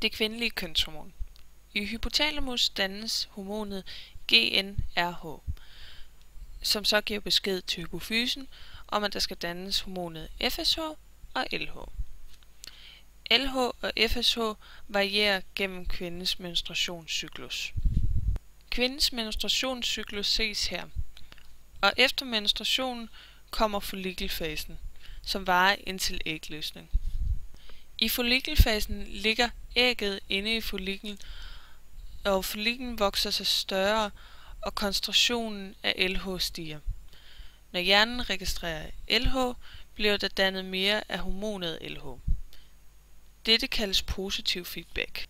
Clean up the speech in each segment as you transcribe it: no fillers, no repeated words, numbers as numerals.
Det kvindelige kønshormon. I hypotalamus dannes hormonet GnRH, som så giver besked til hypofysen om, at der skal dannes hormonet FSH og LH. LH og FSH varierer gennem kvindens menstruationscyklus. Kvindens menstruationscyklus ses her, og efter menstruationen kommer follikelfasen, som varer indtil ægløsning. I follikelfasen ligger ægget inde i folliklen, og folliklen vokser sig større, og koncentrationen af LH stiger. Når hjernen registrerer LH, bliver der dannet mere af hormonet LH. Dette kaldes positiv feedback.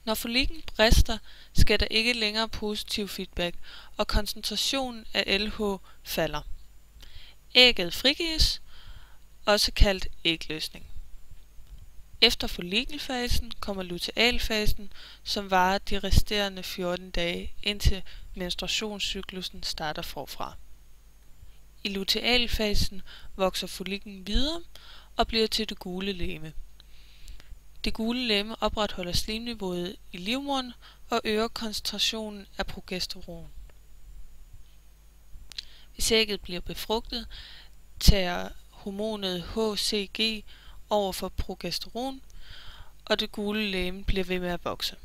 Når folliklen brister, sker der ikke længere positiv feedback, og koncentrationen af LH falder. Ægget frigives, også kaldt ægløsning. Efter follikelfasen kommer lutealfasen, som varer de resterende 14 dage, indtil menstruationscyklusen starter forfra. I lutealfasen vokser folliklen videre og bliver til det gule legeme. Det gule legeme opretholder slimniveauet i livmoderen og øger koncentrationen af progesteron. Hvis ægget bliver befrugtet, tager hormonet HCG over for progesteron, og det gule legeme bliver ved med at vokse.